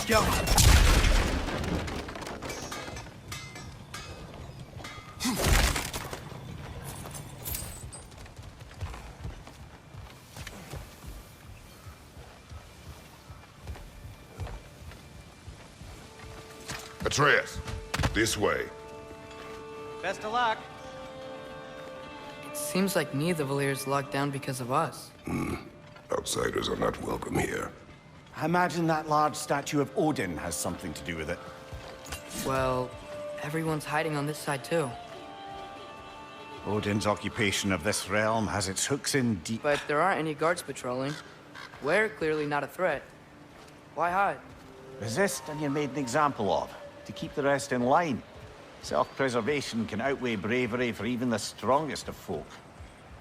Go. Atreus, this way. Best of luck. It seems like Nidavellir is locked down because of us. Outsiders are not welcome here. I imagine that large statue of Odin has something to do with it. Well, everyone's hiding on this side too. Odin's occupation of this realm has its hooks in deep. But there aren't any guards patrolling. We're clearly not a threat. Why hide? Resist and you're made an example of, to keep the rest in line. Self-preservation can outweigh bravery for even the strongest of folk.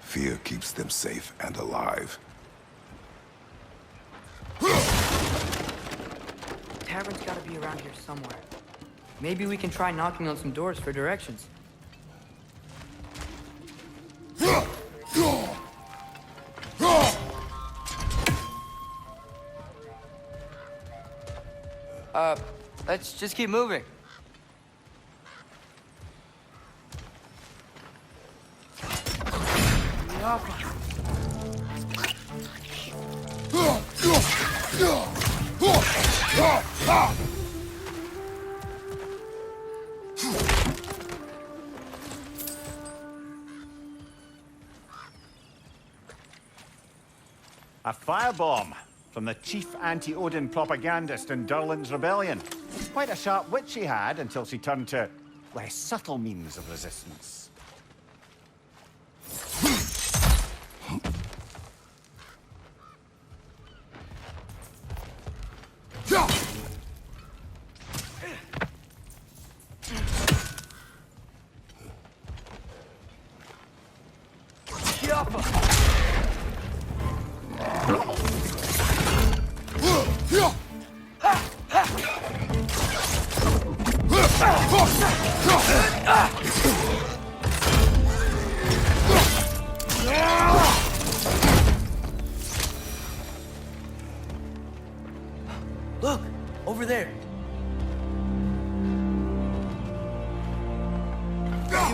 Fear keeps them safe and alive. Tavern's gotta be around here somewhere. Maybe we can try knocking on some doors for directions. Let's just keep moving. A firebomb from the chief anti-Odin propagandist in Durlin's rebellion. Quite a sharp wit she had until she turned to less subtle means of resistance. Look, over there.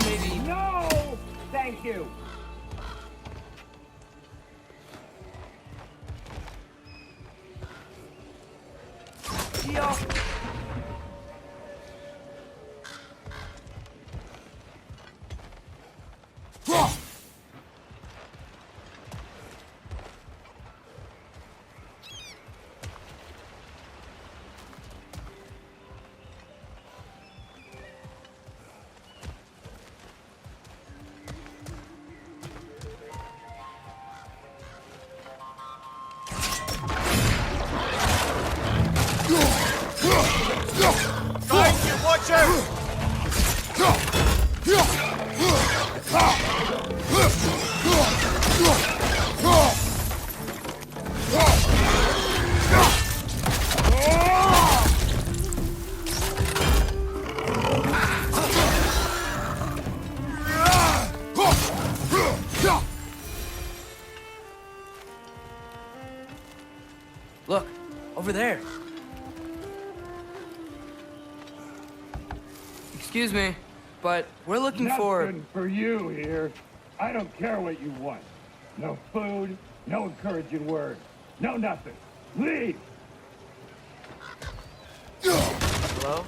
Maybe. No! Thank you! Watch out! Look, over there. Excuse me, but we're looking for... Nothing for you here. I don't care what you want. No food, no encouraging words, no nothing. Leave! Hello?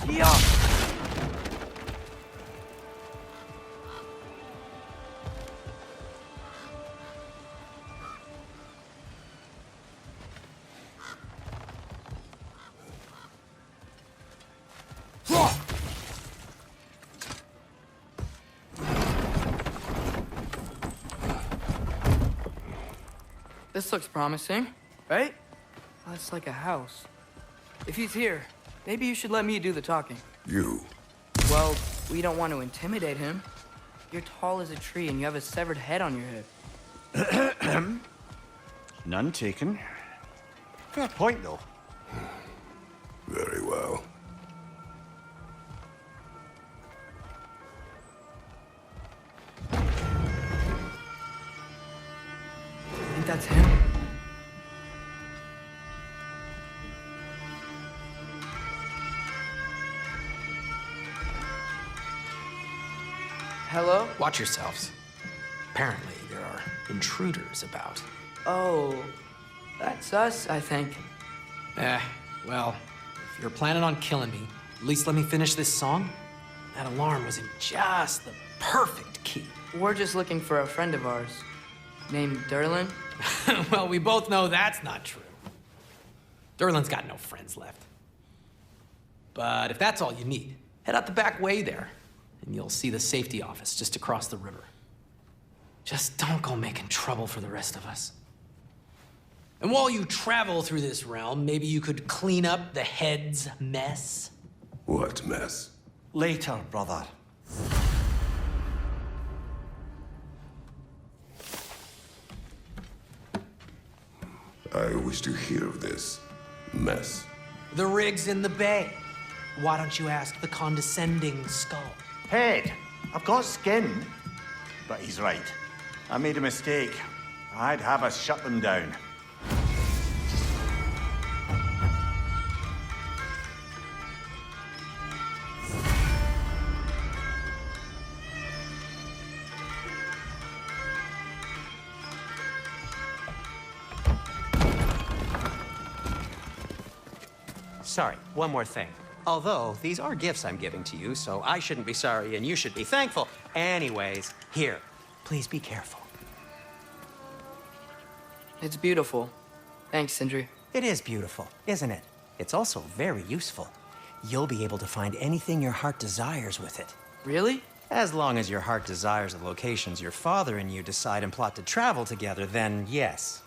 Yeah. This looks promising, right? That's like a house. If he's here, maybe you should let me do the talking. You. Well, we don't want to intimidate him. You're tall as a tree and you have a severed head on your head. None taken. Fair point, though. Very well. think that's him? Hello? Watch yourselves. Apparently, there are intruders about. Oh, that's us, I think. Well, if you're planning on killing me, at least let me finish this song. That alarm was in just the perfect key. We're just looking for a friend of ours, named Derlin. Well, we both know that's not true. Derlin's got no friends left. But if that's all you need, head out the back way there, and you'll see the safety office just across the river. Just don't go making trouble for the rest of us. And while you travel through this realm, maybe you could clean up the head's mess? What mess? Later, brother. I wish to hear of this mess. The rig's in the bay. Why don't you ask the condescending skull? Head, I've got skin. But he's right. I made a mistake. I'd have us shut them down. Sorry, one more thing. Although, these are gifts I'm giving to you, so I shouldn't be sorry and you should be thankful. Anyways, here, please be careful. It's beautiful. Thanks, Sindri. It is beautiful, isn't it? It's also very useful. You'll be able to find anything your heart desires with it. Really? As long as your heart desires the locations your father and you decide and plot to travel together, then yes.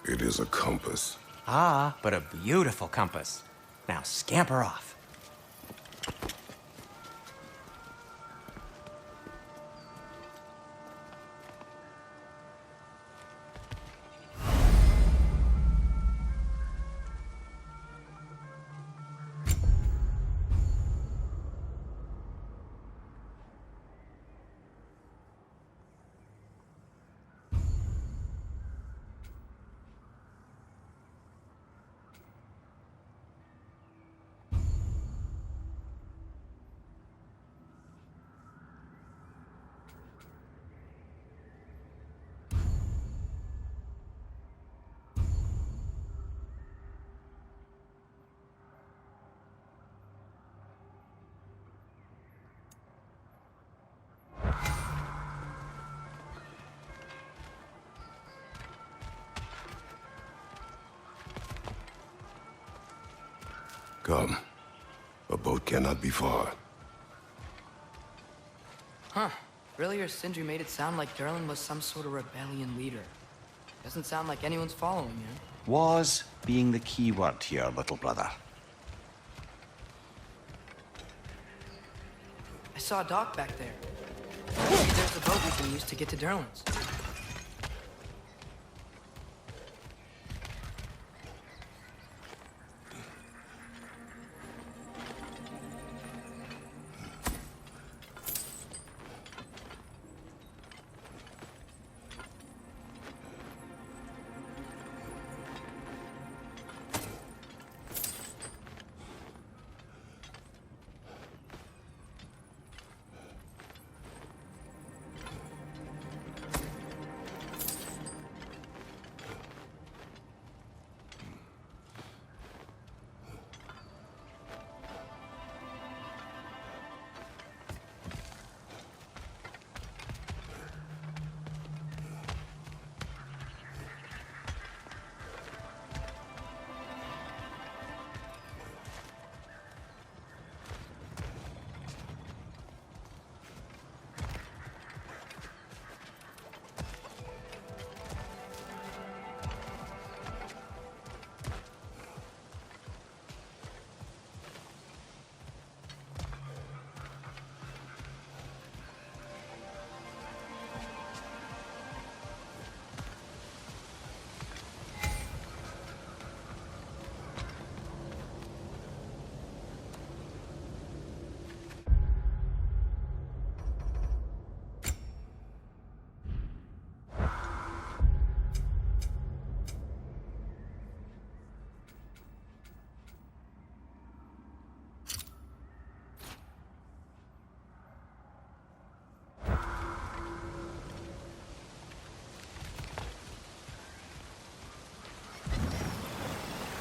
It is a compass. Ah, but a beautiful compass. Now scamper off. Come. A boat cannot be far. Huh. Earlier, Sindri made it sound like Derlin was some sort of rebellion leader. Doesn't sound like anyone's following him. Was being the key word here, little brother. I saw a dock back there. Maybe there's a boat we can use to get to Derlin's.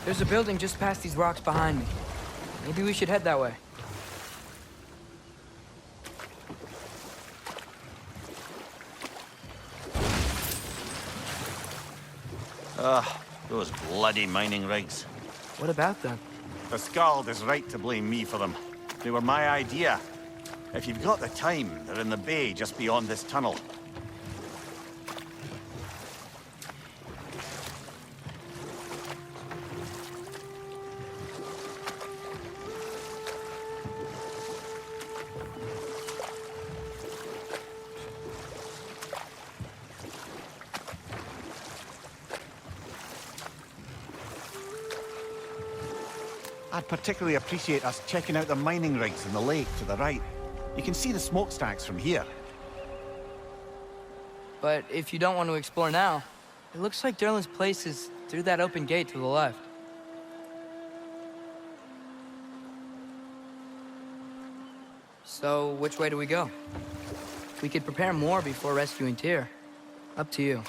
There's a building just past these rocks behind me. Maybe we should head that way. Ugh, those bloody mining rigs. What about them? The Skald is right to blame me for them. They were my idea. If you've got the time, they're in the bay just beyond this tunnel. I'd particularly appreciate us checking out the mining rigs in the lake to the right. You can see the smokestacks from here. But if you don't want to explore now, it looks like Derlin's place is through that open gate to the left. So, which way do we go? We could prepare more before rescuing Tyr. Up to you.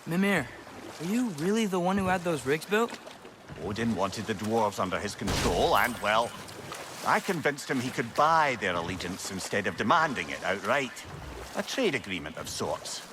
Mimir, are you really the one who had those rigs built? Odin wanted the dwarves under his control, and, well, I convinced him he could buy their allegiance instead of demanding it outright. A trade agreement of sorts.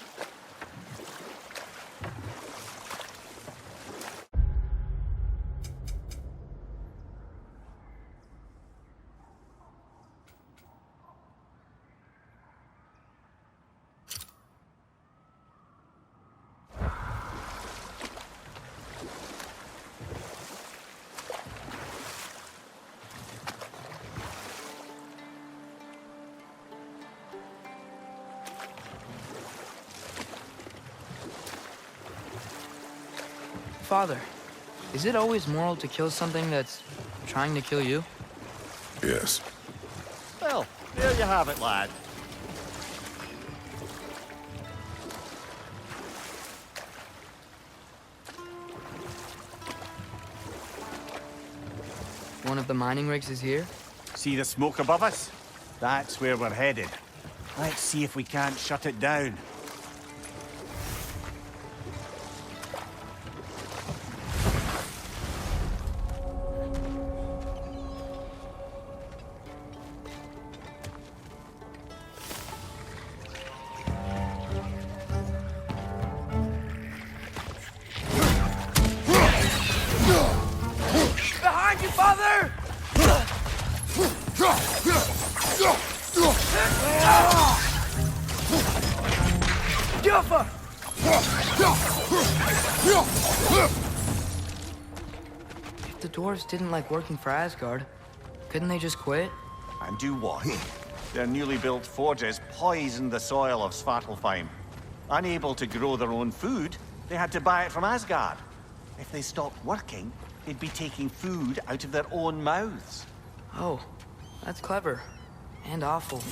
Father, is it always moral to kill something that's trying to kill you? Yes. Well, there you have it, lad. One of the mining rigs is here? See the smoke above us? That's where we're headed. Let's see if we can't shut it down. Behind you, Father! Juffa! If the dwarves didn't like working for Asgard, couldn't they just quit? And do what? Their newly built forges poisoned the soil of Svartalfheim. Unable to grow their own food, they had to buy it from Asgard. If they stopped working, they'd be taking food out of their own mouths. Oh, that's clever. And awful.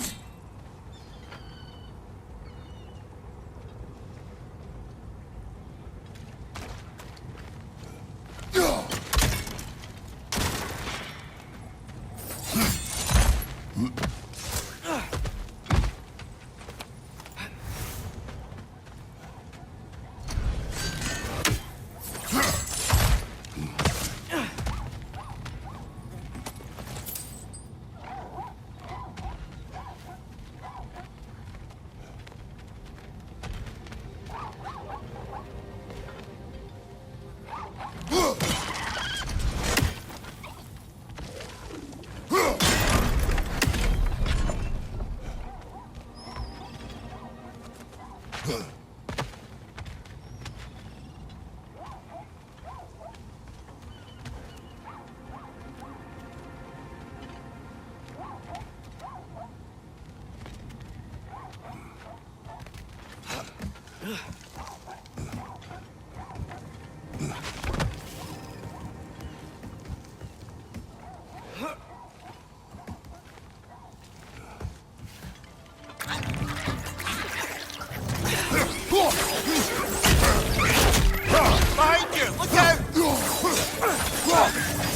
Behind you! Look out!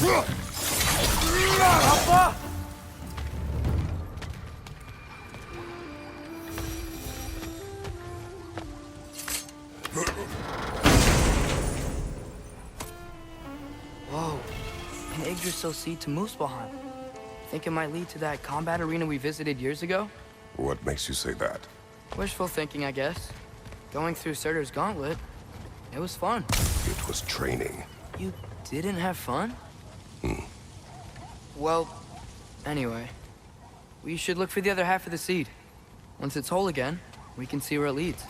Papa! Whoa. An Yggdrasil seed to Muspelheim. Think it might lead to that combat arena we visited years ago? What makes you say that? Wishful thinking, I guess. Going through Surtur's gauntlet, it was fun. It was training. You didn't have fun? Well, anyway, we should look for the other half of the seed. Once it's whole again, we can see where it leads.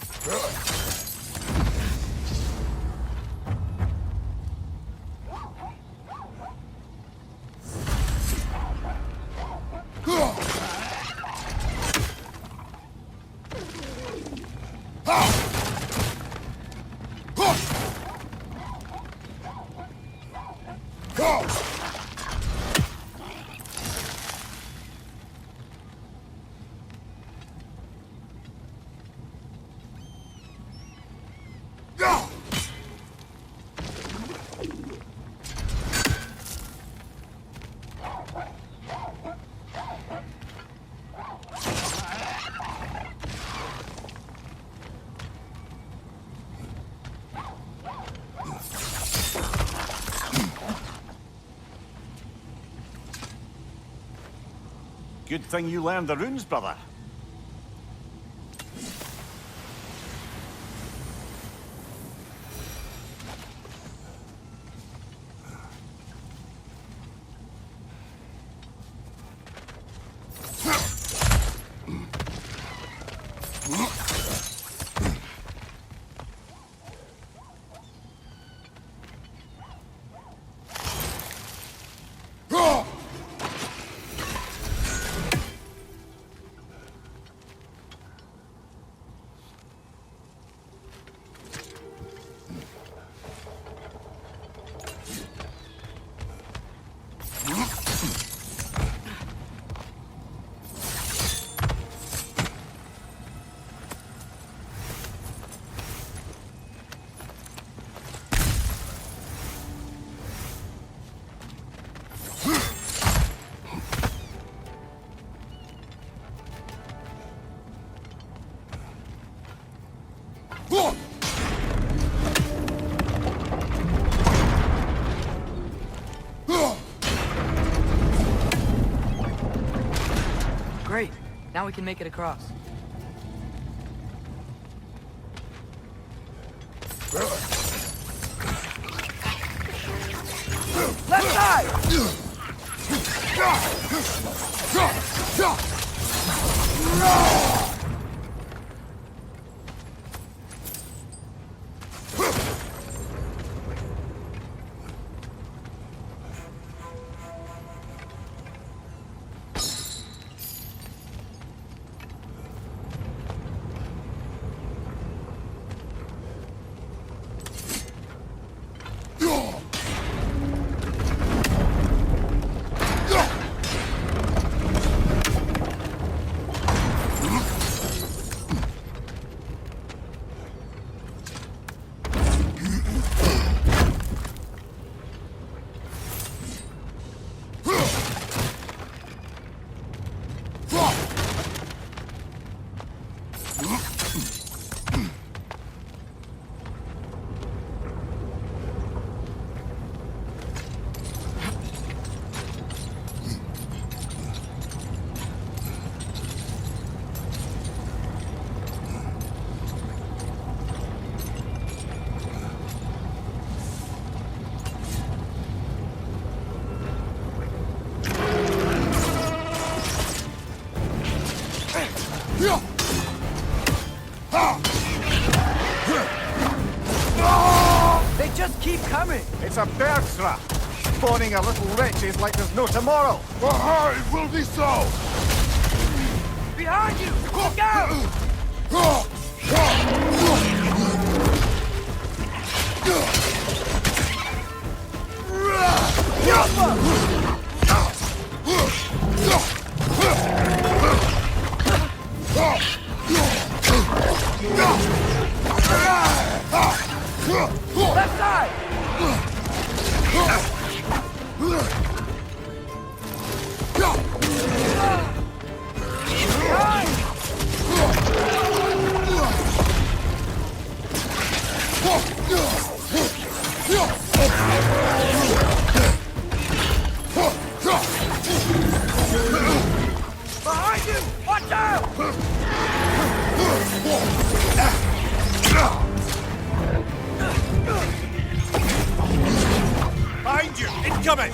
Good thing you learned the runes, brother. Great. Now we can make it across. Left side! They just keep coming! It's a bird trap. Spawning a little wretches like there's no tomorrow. It will be so! Behind you! Look out! Left side! Behind you! Watch out! Behind you! Incoming!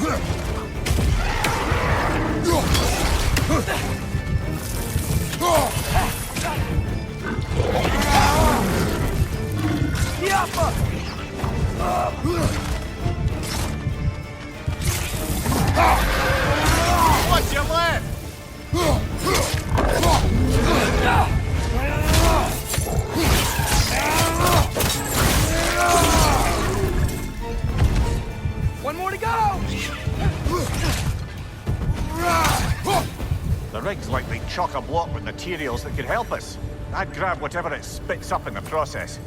What's your left? One more to go! The rig's likely chock-a-block with materials that could help us. I'd grab whatever it spits up in the process.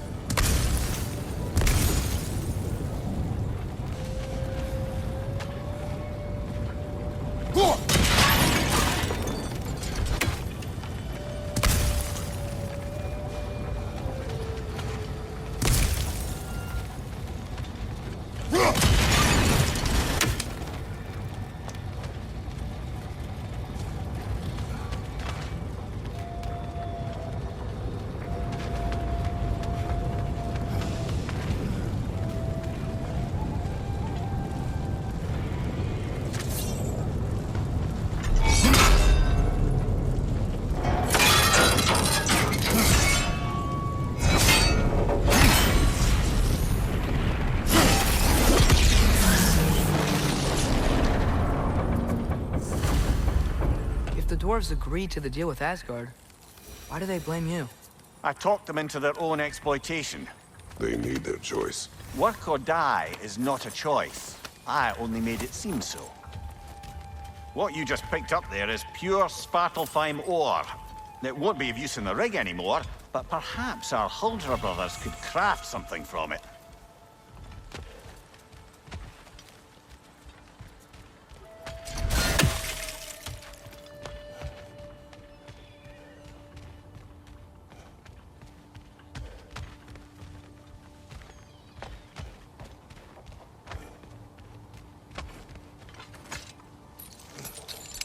The dwarves agreed to the deal with Asgard. Why do they blame you? I talked them into their own exploitation. They made their choice. Work or die is not a choice. I only made it seem so. What you just picked up there is pure Svartalfheim ore. It won't be of use in the rig anymore, but perhaps our Huldra brothers could craft something from it.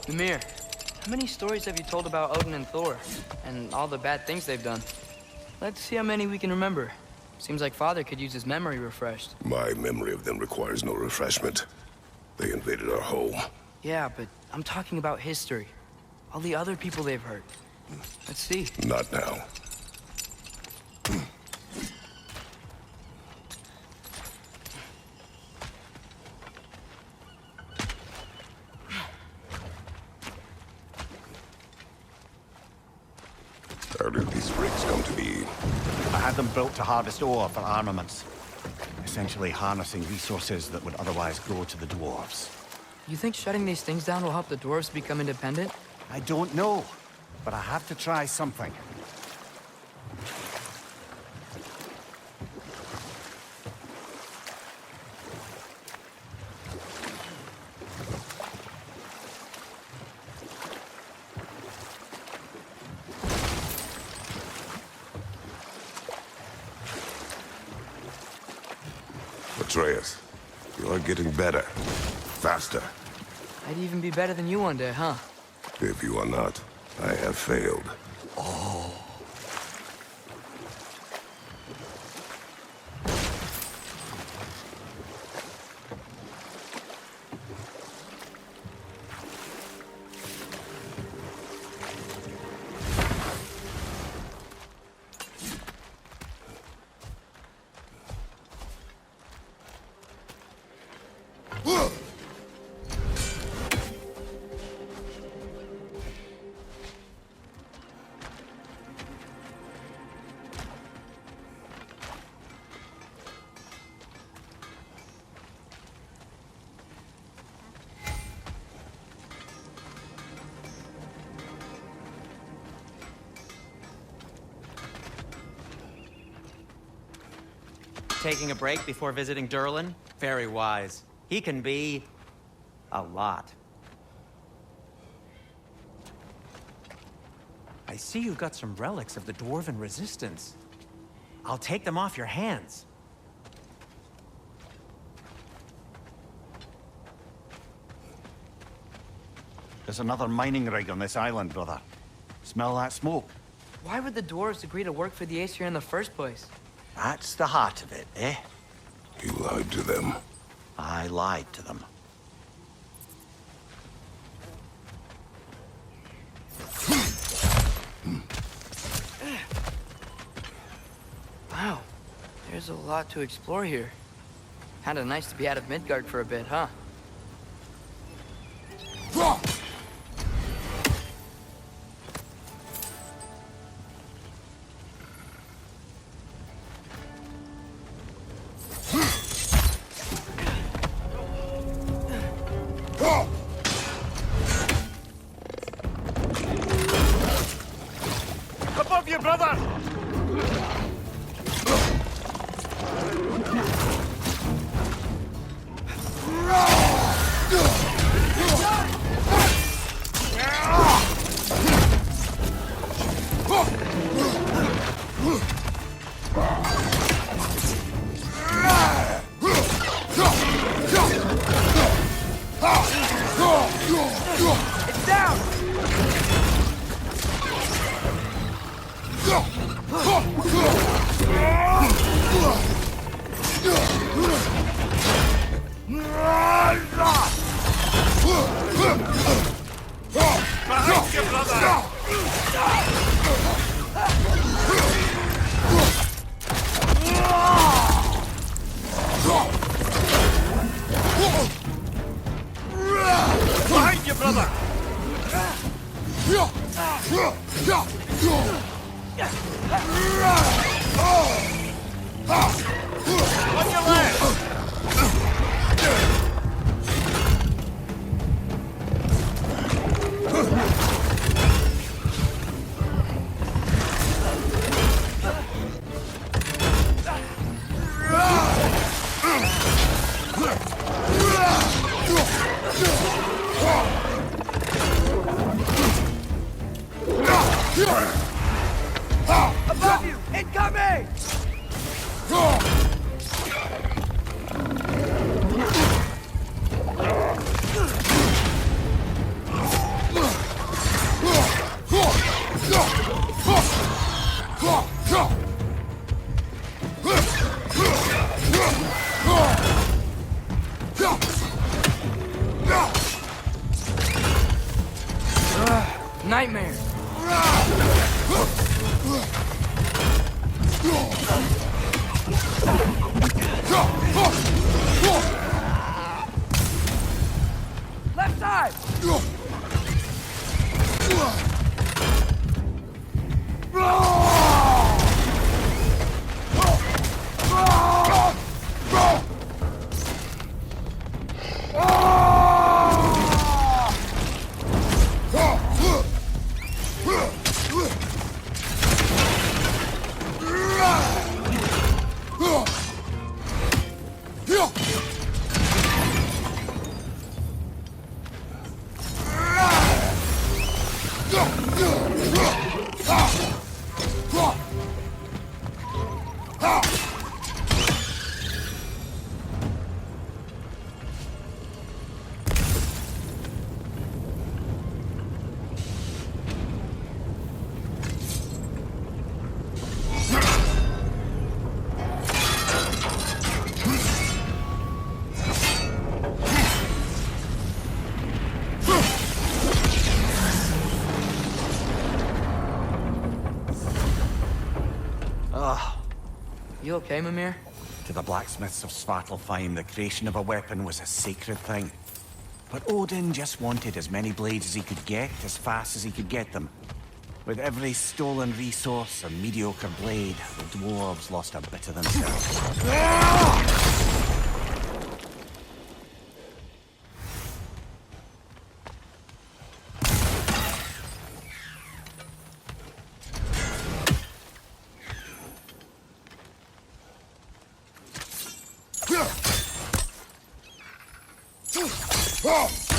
Mimir, how many stories have you told about Odin and Thor? And all the bad things they've done? Let's see how many we can remember. Seems like Father could use his memory refreshed. My memory of them requires no refreshment. They invaded our home. Yeah, but I'm talking about history. All the other people they've hurt. Let's see. Not now. How did these rigs come to be? I had them built to harvest ore for armaments. Essentially harnessing resources that would otherwise go to the dwarves. You think shutting these things down will help the dwarves become independent? I don't know, but I have to try something. Atreus, you are getting better. Faster. I'd even be better than you one day, huh? If you are not, I have failed. Taking a break before visiting Durlin? Very wise. He can be A lot. I see you've got some relics of the Dwarven resistance. I'll take them off your hands. There's another mining rig on this island, brother. Smell that smoke? Why would the dwarves agree to work for the Aesir in the first place? That's the heart of it, eh? You lied to them. I lied to them. Wow, there's a lot to explore here. Kinda nice to be out of Midgard for a bit, huh? Above you, brother! It's down! Behind you, brother! Behind you, brother! On your left! Above you! Incoming! Nightmare! Left side! You okay, Mimir? To the blacksmiths of Svartalfheim, the creation of a weapon was a sacred thing. But Odin just wanted as many blades as he could get, as fast as he could get them. With every stolen resource, a mediocre blade, the dwarves lost a bit of themselves. Oh!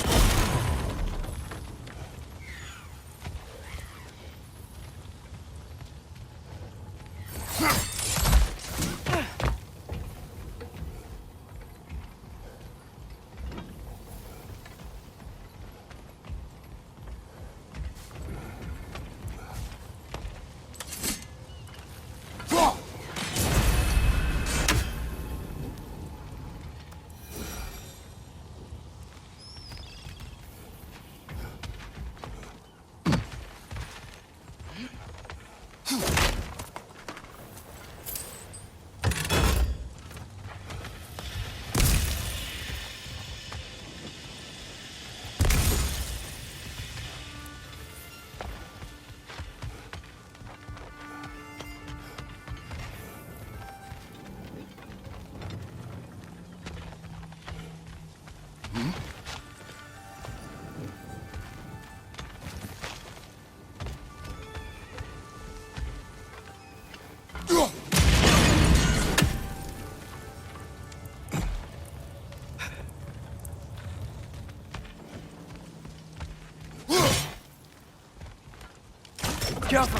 Careful.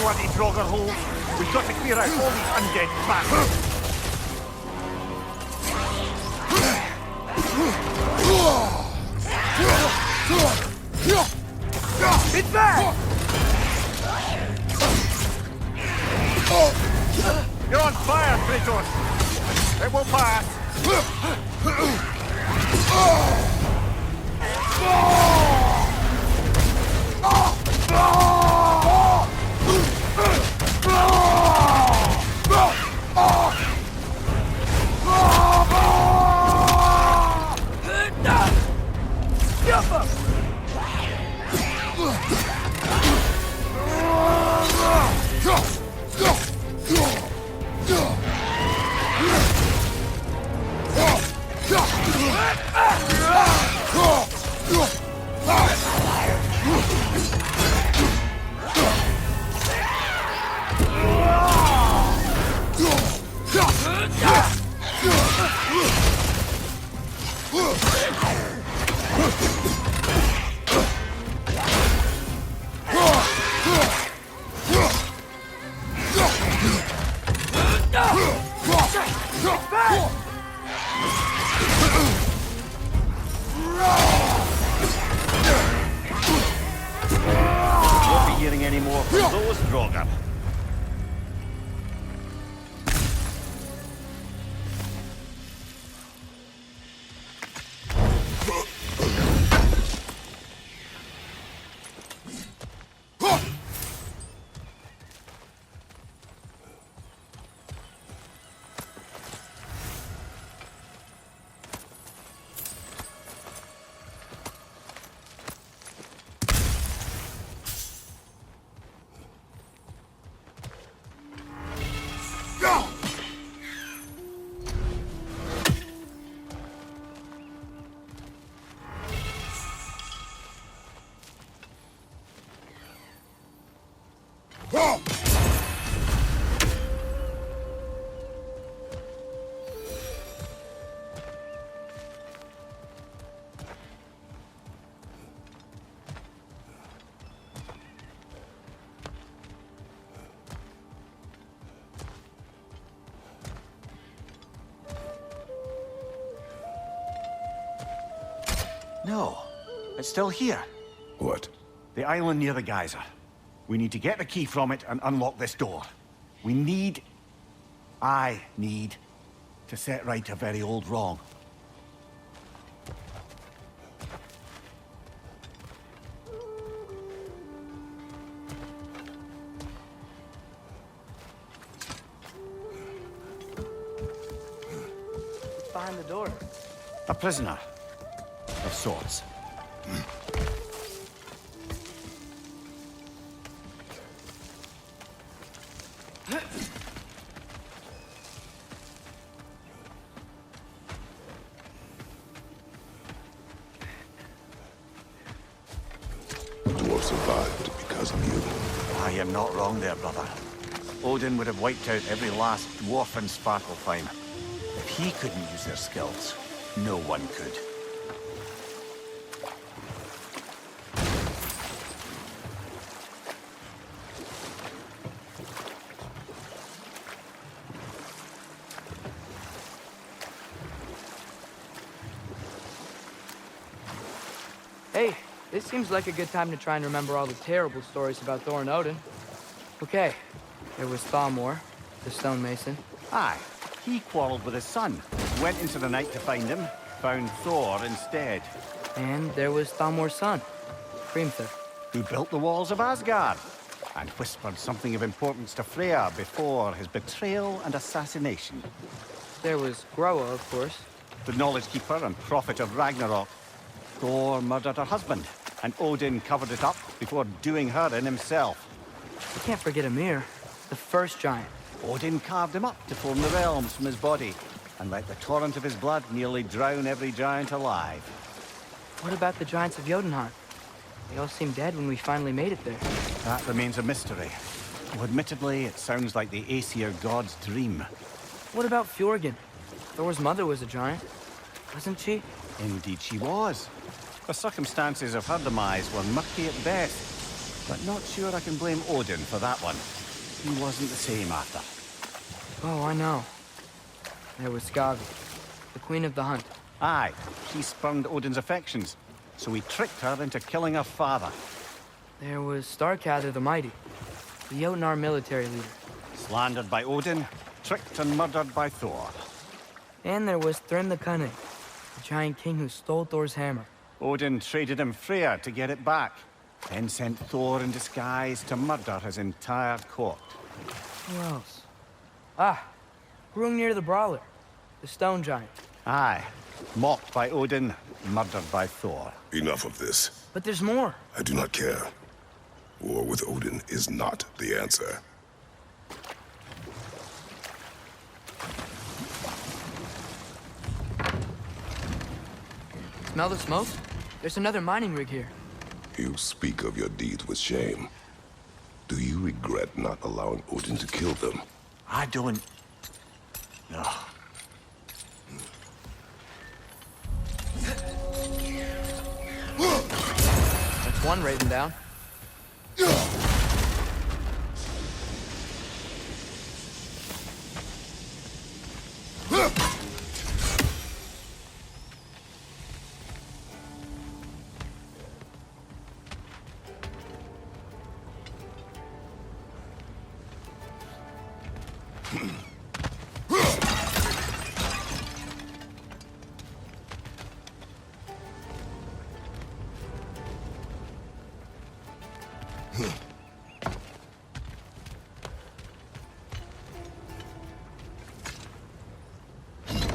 Bloody Draugr holes. We've got to clear out all these undead bastards. It's back! You're on fire, Kratos. It will pass. Won't be hearing any more from those Draugr. No, it's still here. What? The island near the geyser. We need to get the key from it and unlock this door. I need to set right a very old wrong. Behind the door. A prisoner. A of sorts. The dwarf survived because of you. Ah, you're not wrong there, brother. Odin would have wiped out every last dwarf in Svartalfheim. If he couldn't use their skills, no one could. Hey, this seems like a good time to try and remember all the terrible stories about Thor and Odin. Okay, there was Thalmor, the stonemason. Aye, he quarreled with his son, went into the night to find him, found Thor instead. And there was Thalmor's son, Hrimthur. Who built the walls of Asgard, and whispered something of importance to Freya before his betrayal and assassination. There was Groa, of course. The knowledge keeper and prophet of Ragnarok. Thor murdered her husband, and Odin covered it up before doing her in himself. You can't forget Ymir, the first giant. Odin carved him up to form the realms from his body, and let the torrent of his blood nearly drown every giant alive. What about the giants of Jotunheim? They all seemed dead when we finally made it there. That remains a mystery. Though admittedly, it sounds like the Aesir god's dream. What about Fjorgyn? Thor's mother was a giant, wasn't she? Indeed she was. The circumstances of her demise were murky at best, but not sure I can blame Odin for that one. He wasn't the same after. Oh, I know. There was Skavi, the queen of the hunt. Aye, she spurned Odin's affections, so he tricked her into killing her father. There was Starkadr the Mighty, the Jotnar military leader. Slandered by Odin, tricked and murdered by Thor. And there was Thrym the Cunning, the giant king who stole Thor's hammer. Odin traded him Freya to get it back, then sent Thor in disguise to murder his entire court. Who else? Ah, Hrungnir the Brawler, the stone giant. Aye, mocked by Odin, murdered by Thor. Enough of this. But there's more. I do not care. War with Odin is not the answer. Smell the smoke? There's another mining rig here. You speak of your deeds with shame. Do you regret not allowing Odin to kill them? I don't... No. That's one raven down.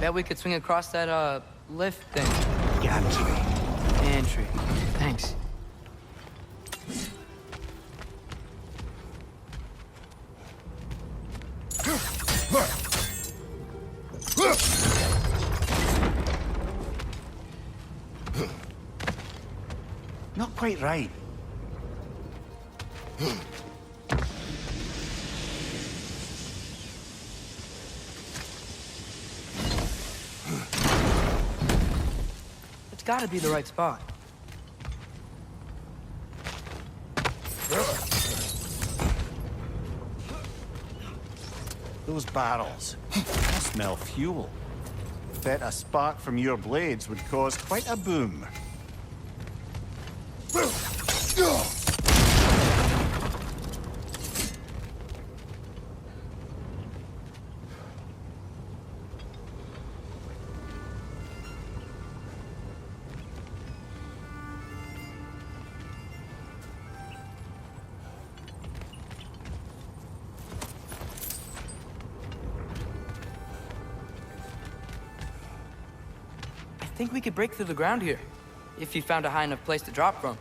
Bet we could swing across that, lift thing. Gantry. Gantry. Thanks. Not quite right. It's gotta be the right spot. Those barrels. They smell fuel. Bet a spark from your blades would cause quite a boom. I think we could break through the ground here. If you found a high enough place to drop from.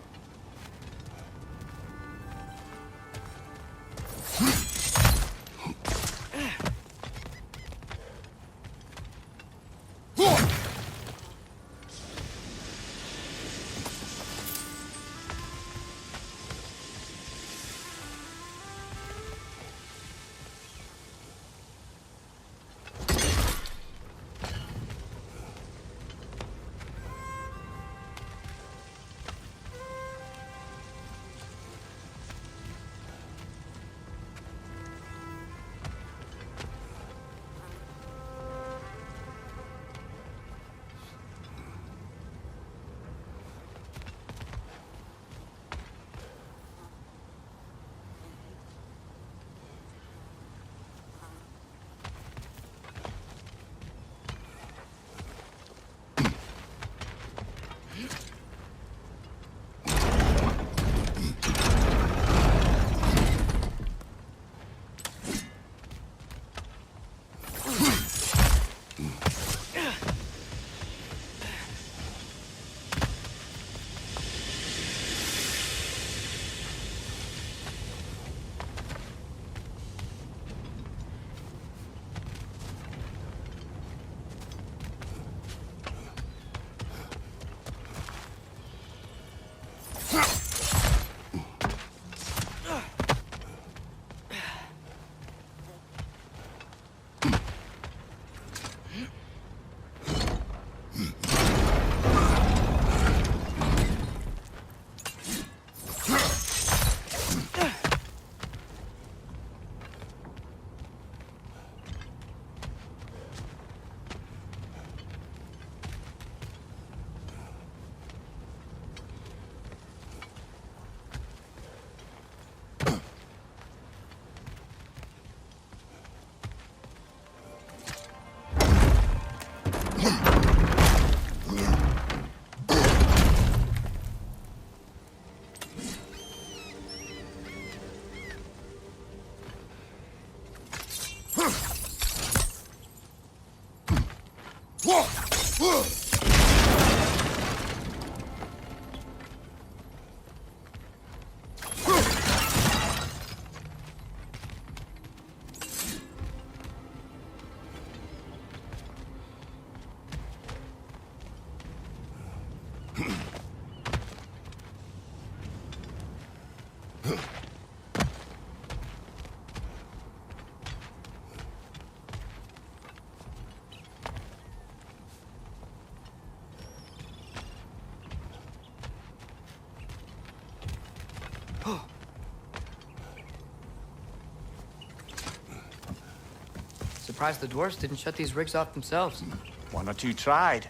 Surprised the dwarves didn't shut these rigs off themselves. One or two tried.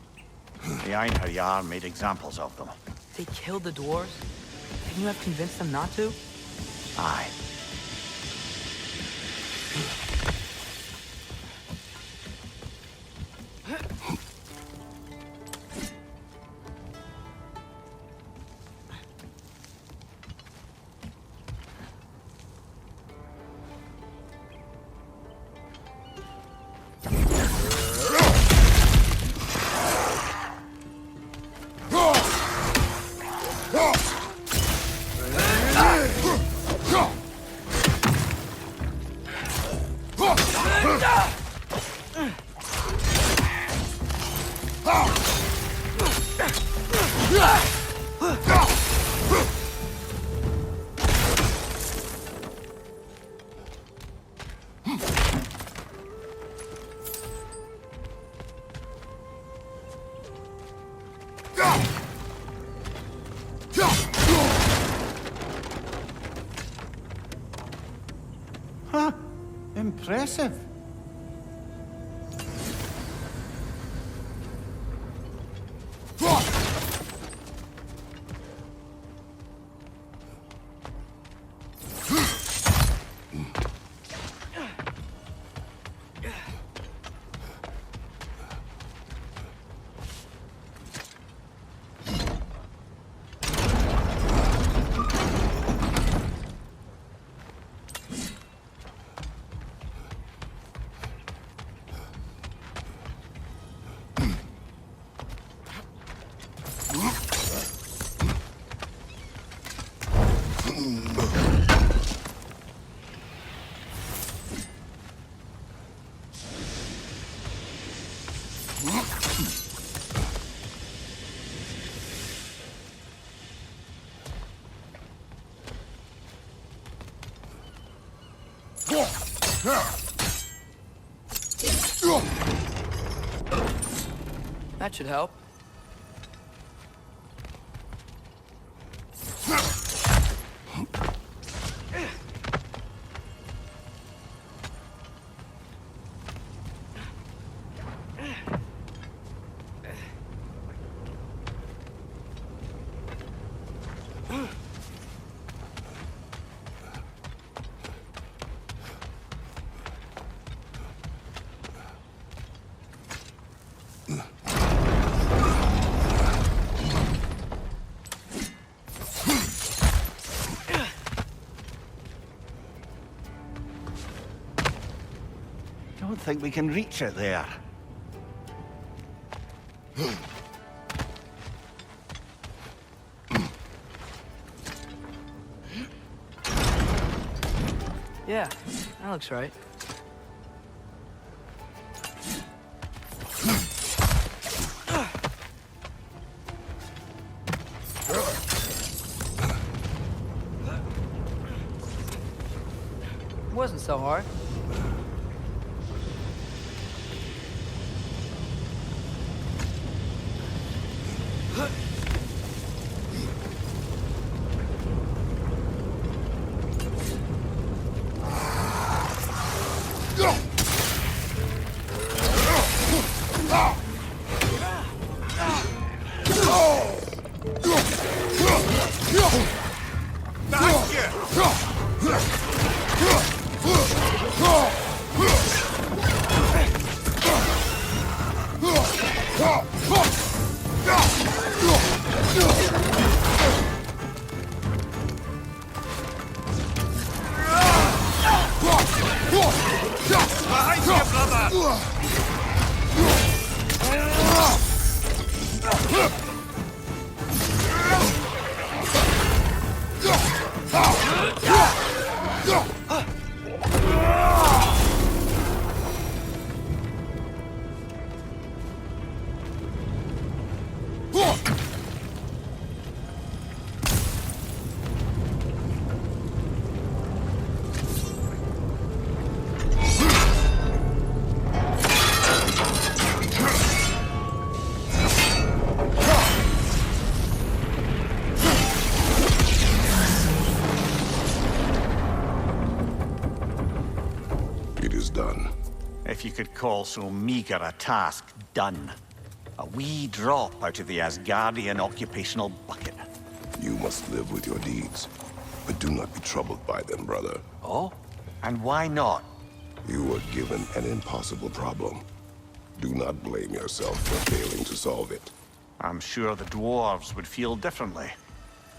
The Einherjar made examples of them. They killed the dwarves? Couldn't you have convinced them not to? Aye. Huh. Impressive. That should help. I don't think we can reach it there. Yeah, that looks right. It wasn't so hard. It is done. If you could call so meager a task done. A wee drop out of the Asgardian occupational bucket. You must live with your deeds, but do not be troubled by them, brother. Oh? And why not? You were given an impossible problem. Do not blame yourself for failing to solve it. I'm sure the dwarves would feel differently.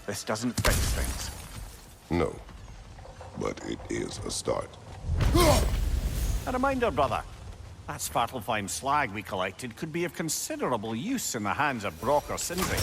This doesn't fix things. No, but it is a start. A reminder, brother. That Svartalfheim slag we collected could be of considerable use in the hands of Brock or Sindri.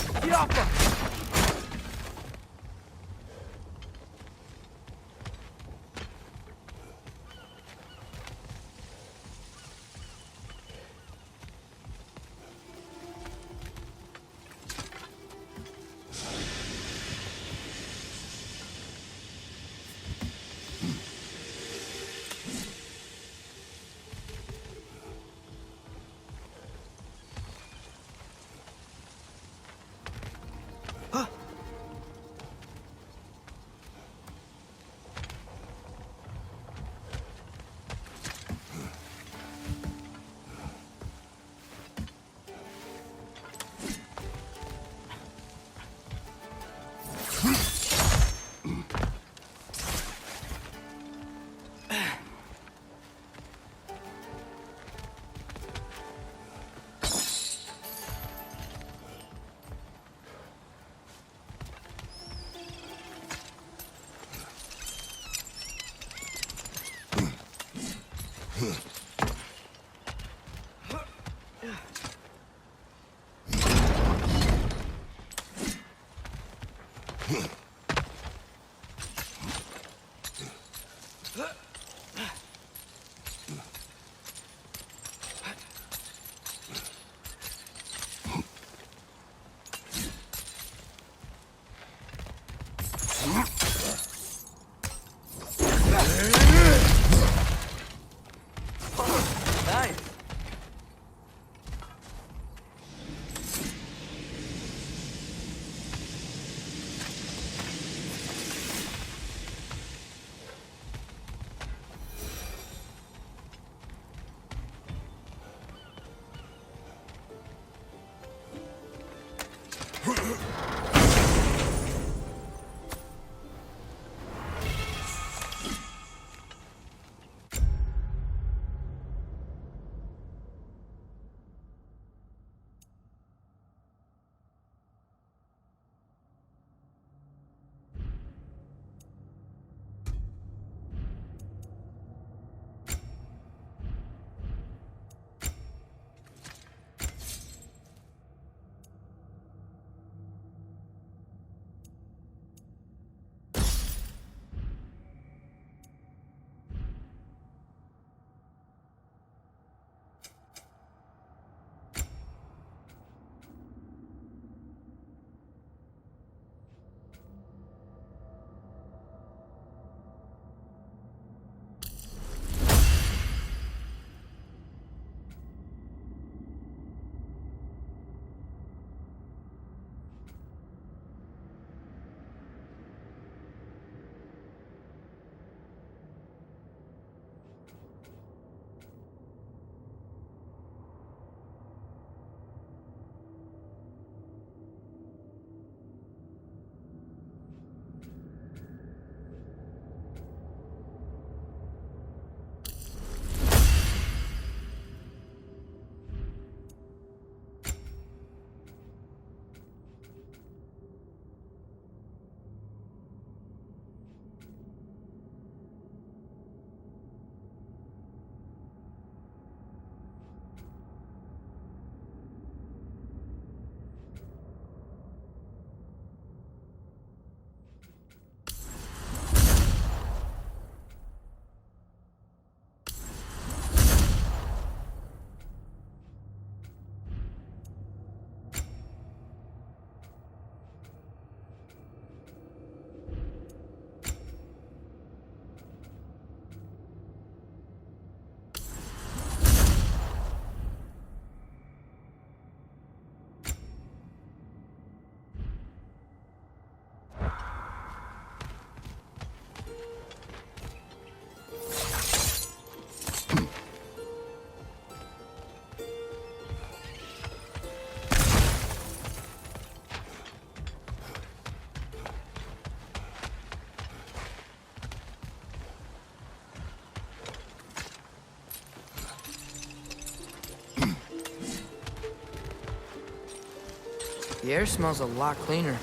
The air smells a lot cleaner.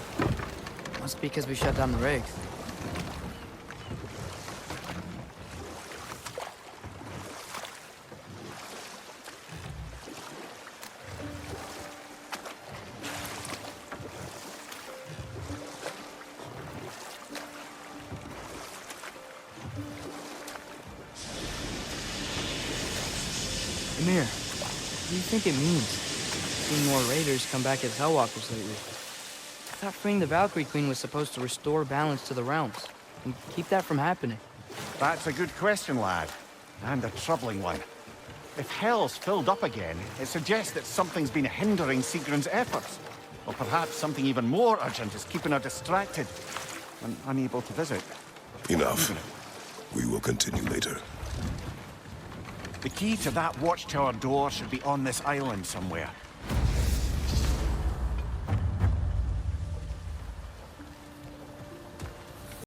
Must be because we shut down the rigs. Amir, what do you think it means? Seeing more raiders come back as Hellwalkers lately. I thought freeing the Valkyrie Queen was supposed to restore balance to the realms and keep that from happening. That's a good question, lad. And a troubling one. If Hell's filled up again, it suggests that something's been hindering Sigrun's efforts. Or perhaps something even more urgent is keeping her distracted and unable to visit. Enough. We will continue later. The key to that watchtower door should be on this island somewhere.